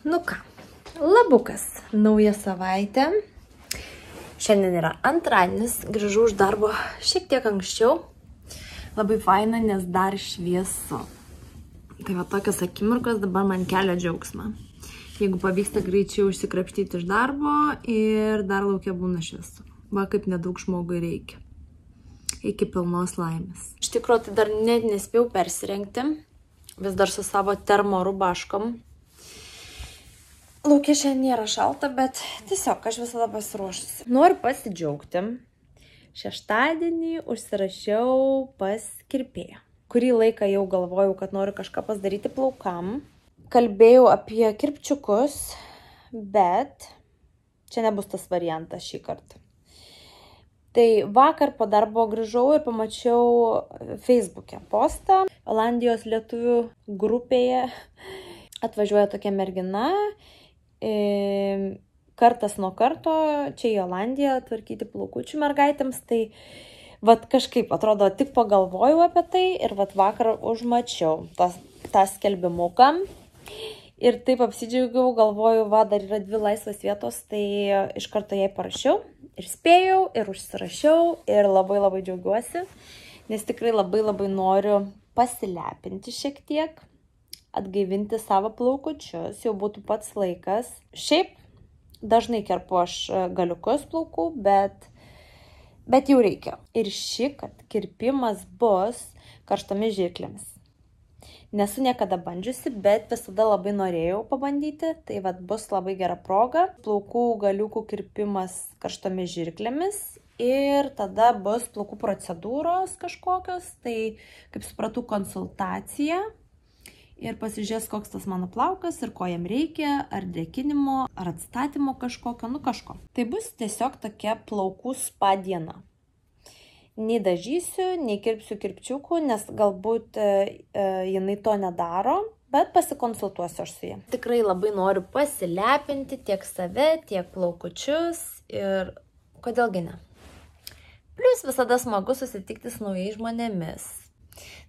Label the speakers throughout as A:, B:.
A: Nu ką, labukas, nauja savaitė. Šiandien yra antradienis, grįžau iš darbo šiek tiek anksčiau. Labai faina, nes dar šviesu. Tai va tokios akimirkos dabar man kelia džiaugsmą. Jeigu pavyksta greičiau išsikrapštyti iš darbo ir dar laukia būna šviesu. Va kaip nedaug žmogui reikia. Iki pilnos laimės. Iš tikrųjų, tai dar net nespėjau persirengti. Vis dar su savo termo rubaškom. Laukia šiandien nėra šalta, bet tiesiog aš visada pasiruošusi. Noriu pasidžiaugti. Šeštadienį užsirašiau pas kirpėją. Kurį laiką jau galvojau, kad noriu kažką pasidaryti plaukam. Kalbėjau apie kirpčiukus, bet čia nebus tas variantas šį kartą. Tai vakar po darbo grįžau ir pamačiau Facebook'e postą. Olandijos lietuvių grupėje atvažiuoja tokia mergina. Kartas nuo karto čia į Olandiją tvarkyti plaukučių mergaitėms, tai vat kažkaip atrodo, tik pagalvojau apie tai ir vat vakar užmačiau tą skelbimuką ir taip apsidžiaugiau, galvoju, va, dar yra 2 laisvas vietos, tai iš karto jai parašiau ir spėjau ir užsirašiau ir labai džiaugiuosi, nes tikrai labai noriu pasilepinti šiek tiek. Atgaivinti savo plaukučius, jau būtų pats laikas. Šiaip dažnai kerpu aš galiukus plaukų, bet jau reikia. Ir šįkart kirpimas bus karštomis žirklėmis. Nesu niekada bandžiusi, bet visada labai norėjau pabandyti. Tai vat bus labai gera proga. Plaukų galiukų kirpimas karštomis žirklėmis. Ir tada bus plaukų procedūros kažkokios. Tai, kaip supratau, konsultacija. Ir pasižiūrės, koks tas mano plaukas ir ko jam reikia, ar drėkinimo, ar atstatymo kažkokio, kažko. Tai bus tiesiog tokia plaukų spa diena. Nei dažysiu, nei kirpsiu kirpčiukų, nes galbūt jinai to nedaro, bet pasikonsultuosiu aš su ja. Tikrai labai noriu pasilepinti tiek save, tiek plaukučius ir kodėlgi ne. Plius visada smagu susitikti su naujais žmonėmis.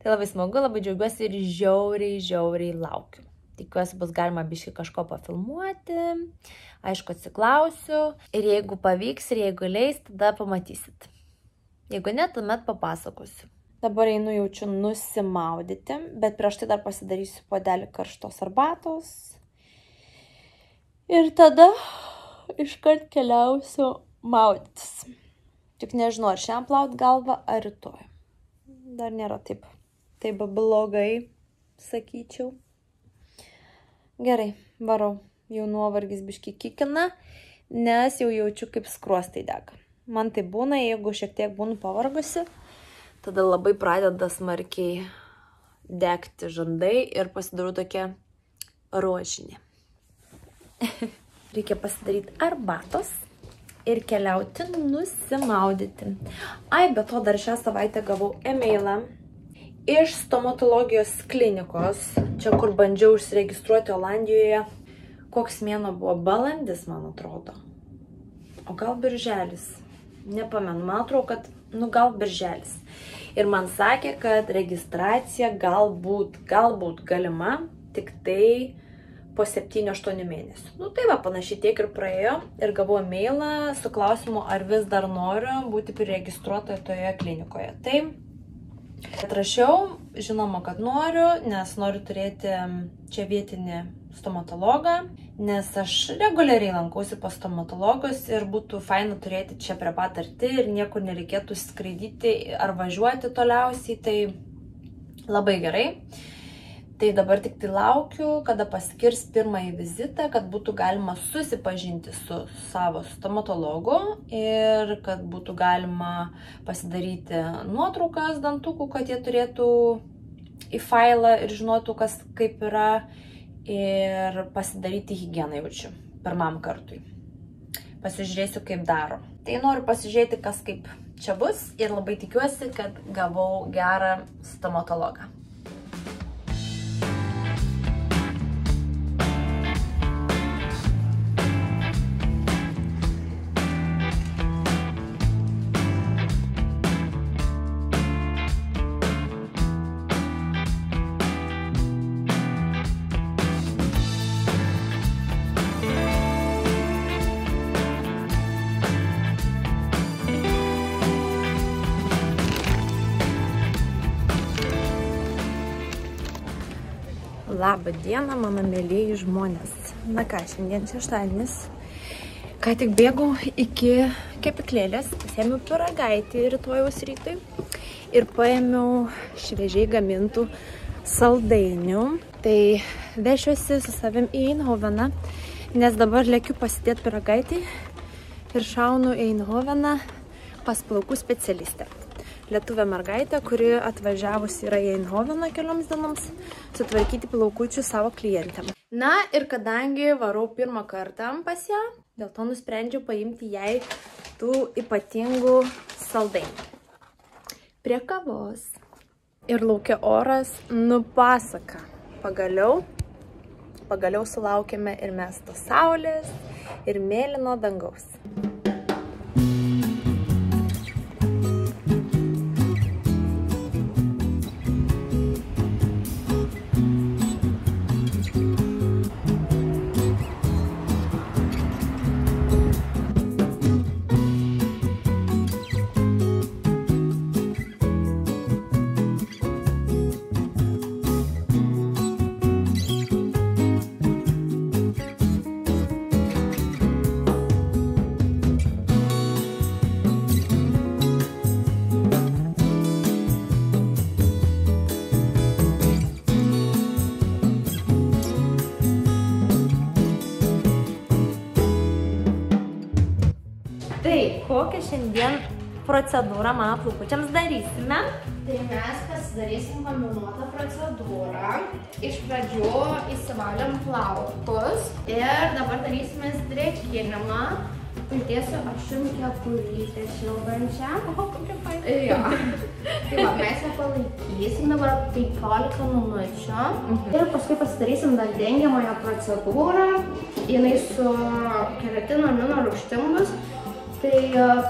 A: Tai labai smagu, labai džiaugiuosi ir žiauriai laukiu. Tikiuosi bus galima biškį kažko pafilmuoti, aišku atsiklausiu ir jeigu pavyks ir jeigu leis, tada pamatysit. Jeigu ne, tuomet papasakosiu. Dabar einu jaučiu nusimaudyti, bet prieš tai dar pasidarysiu puodelį karštos arbatos. Ir tada iškart keliausiu maudytis. Tik nežinau, ar šiandien plaut galvą, ar rytoj. Dar nėra taip blogai, sakyčiau. Gerai, varau. Jau nuovargis biškį kikina, nes jau jaučiu, kaip skruostai dega. Man tai būna, jeigu šiek tiek būnu pavargusi, tada labai pradeda smarkiai degti žandai ir pasidarau tokia rožinė. Reikia pasidaryti arbatos ir keliauti nusimaudyti. Ai, be to dar šią savaitę gavau e-mailą iš stomatologijos klinikos, čia kur bandžiau užsiregistruoti Olandijoje. Koks mėnuo buvo? Balandis, man atrodo. O gal birželis? Nepamenu, man atrodo, kad, gal birželis. Ir man sakė, kad registracija galbūt galima, tik tai po 7-8 mėnesių. Tai va, panašiai tiek ir praėjo ir gavau e-mailą su klausimu, ar vis dar noriu būti priregistruota toje klinikoje. Tai atrašiau, žinoma, kad noriu, nes noriu turėti čia vietinį stomatologą, nes aš reguliariai lankausi pas stomatologus ir būtų faina turėti čia prie pat arti ir niekur nereikėtų skraidyti ar važiuoti toliausiai, tai labai gerai. Tai dabar tik tai laukiu, kada paskirs pirmąjį vizitą, kad būtų galima susipažinti su savo stomatologu ir kad būtų galima pasidaryti nuotraukas dantukų, kad jie turėtų į failą ir žinotų, kas kaip yra, ir pasidaryti higieną jaučiu pirmam kartui. Pasižiūrėsiu, kaip daro. Tai noriu pasižiūrėti, kas kaip čia bus ir labai tikiuosi, kad gavau gerą stomatologą. Labą dieną, mano mėlėjai žmonės. Na ką, šiandien šeštadienis. Ką tik bėgau iki kepyklėlės, pasiėmiau pyragaitį rytojaus rytui ir paėmiau šviežiai gamintų saldainių. Tai vešiuosi su savim į Eindhoveną, nes dabar lėkiu pasidėti pyragaitį ir šaunu į Eindhoveną pas plaukų specialistę. Lietuvė mergaitė, kuri atvažiavus yra į Eindhoveną kelioms dienoms sutvarkyti plaukučių savo klientėm. Na ir kadangi varau pirmą kartą pas ją, dėl to nusprendžiau paimti jai tų ypatingų saldainių. Prie kavos. Ir laukia oras nupasaka. Pagaliau sulaukėme ir mes tos saulės, ir mėlyno dangaus. Tai kokią šiandien procedūrą mano plaukučiams darysime?
B: Tai mes pasidarysim kombinuotą procedūrą. Iš pradžių įsivalėm plaukus ir dabar darysime drėkinimą. Pridėsiu aš jums kepurystę šildančią.
A: Oho, kokia faina.
B: Jo. Tai va, mes ją palaikysim dabar 15 minučių. Ir paskui pasidarysim dar dengiamąją procedūrą. Jinai su keratino amino rūgštim bus. Tai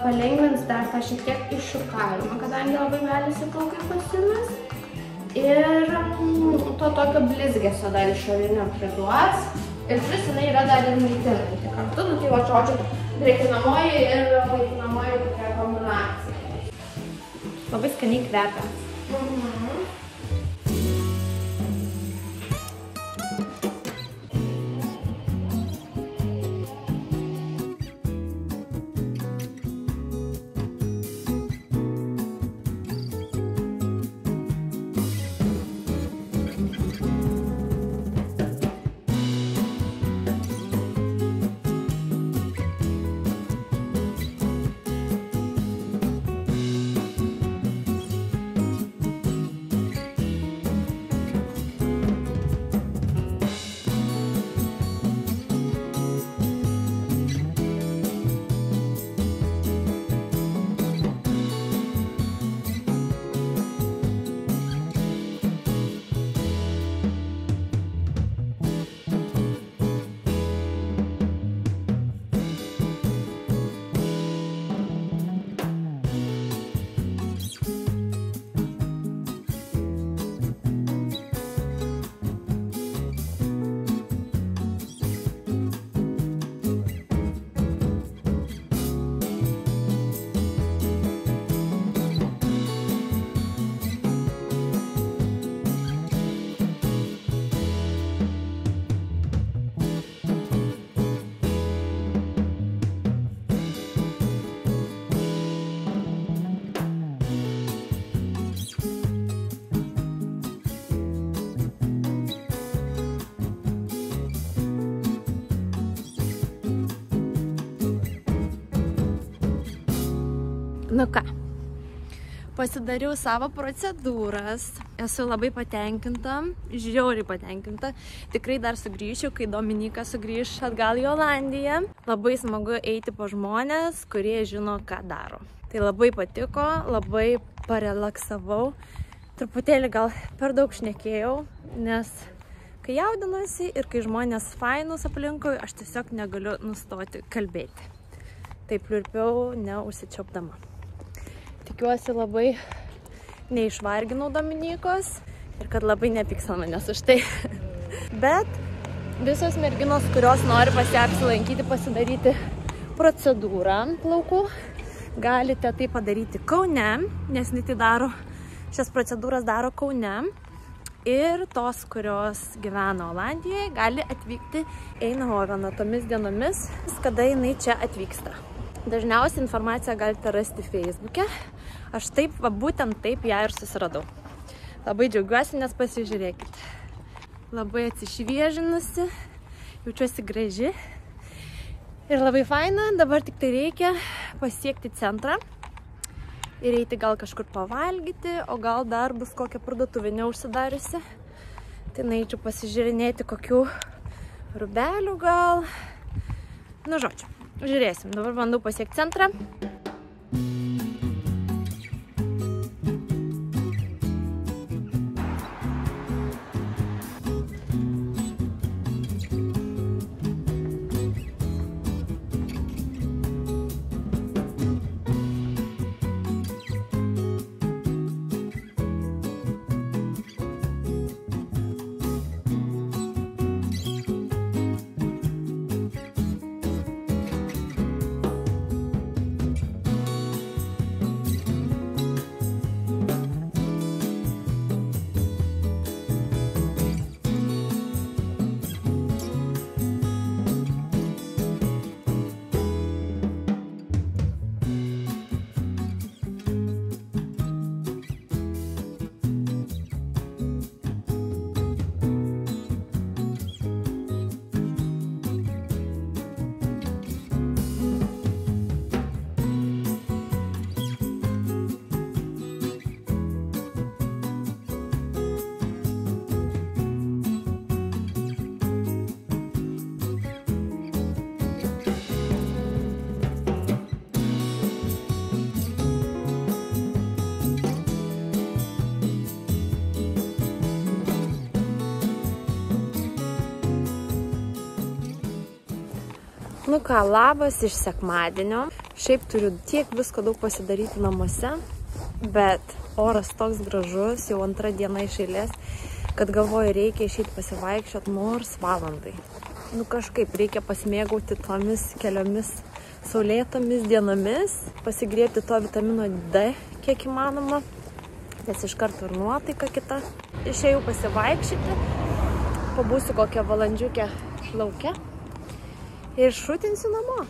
B: palengvins dar tą šiek tiek iššukavimą, kadangi labai gali plaukai pasimes. Ir to tokio blizgesio dar išorinio priduos. Ir plius jinai yra dar ir maitinanti kartu. Nu tai va, žodžiu, drėkinamoji ir maitinamoji tokia kombinacija.
A: Labai skaniai kvepia. Nu ką, pasidariau savo procedūras, esu labai patenkinta, žiauriai patenkinta. Tikrai dar sugrįšiu, kai Dominyka sugrįš atgal į Olandiją. Labai smagu eiti po žmonės, kurie žino, ką daro. Tai labai patiko, labai parelaksavau. Truputėlį gal per daug šnekėjau, nes kai jaudinuosi ir kai žmonės fainus aplinkui, aš tiesiog negaliu nustoti kalbėti. Taip pliurpiau, neužsičiaupdama. Tikiuosi labai neišvarginau Dominykos ir kad labai nepyks ant manęs už tai. Bet visos merginos, kurios nori pas ją apsilankyti, pasidaryti procedūrą plaukų, galite tai padaryti Kaune, nes jinai tai daro, šias procedūras daro Kaune. ir tos, kurios gyvena Olandijoje, gali atvykti Eindhoveno tomis dienomis, kada jinai čia atvyksta. Dažniausiai informaciją galite rasti Facebook'e. Aš taip, būtent taip ją ir susiradau. Labai džiaugiuosi, nes pasižiūrėkit. Labai atsišviežinusi, jaučiuosi graži ir labai faina. Dabar tik tai reikia pasiekti centrą ir eiti gal kažkur pavalgyti, o gal dar bus kokia parduotuvė neužsidariusi. Tai eičiau pasižiūrinėti kokių rūbelių gal. Nu, žodžiu, žiūrėsim. Dabar bandau pasiekti centrą. Nu ką, labas iš sekmadienio. Šiaip turiu tiek visko daug pasidaryti namuose, bet oras toks gražus, jau antrą dieną iš eilės, kad galvoju, reikia išeiti pasivaikščioti nors valandai. Nu kažkaip reikia pasimėgauti tomis keliomis saulėtomis dienomis, pasigriebti to vitamino D kiek įmanoma, nes iš karto ir nuotaika kita. Išėjau pasivaikščioti, pabūsiu kokią valandžiukę lauke ir šutinsiu namo.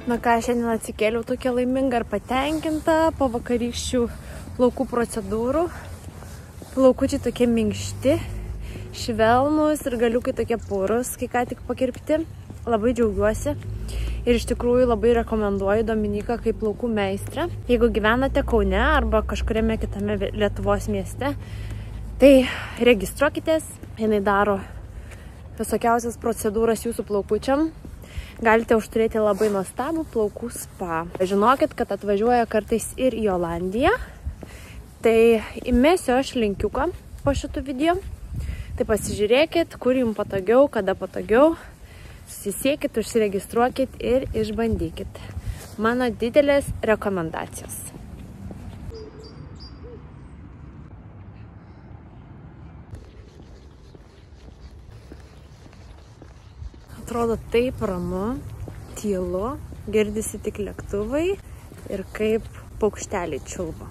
A: Na ką, šiandien atsikėliau tokia laiminga ir patenkinta po vakarykščių plaukų procedūrų. Plaukučiai tokie minkšti, švelnus ir galiukai tokie purus, kai ką tik pakirpti. Labai džiaugiuosi ir iš tikrųjų labai rekomenduoju Dominiką kaip plaukų meistrę. Jeigu gyvenate Kaune arba kažkuriame kitame Lietuvos mieste, tai registruokitės. Jinai daro visokiausias procedūras jūsų plaukučiam. Galite užturėti labai nuostabų plaukų spa. Žinokit, kad atvažiuoja kartais ir į Olandiją. Tai įmesiu aš linkiuką po šitų video. Tai pasižiūrėkit, kur jums patogiau, kada patogiau. Susisiekit, užsiregistruokit ir išbandykit. Mano didelės rekomendacijos. Atrodo taip ramu, tylu, girdisi tik lėktuvai ir kaip paukšteliai čiulba.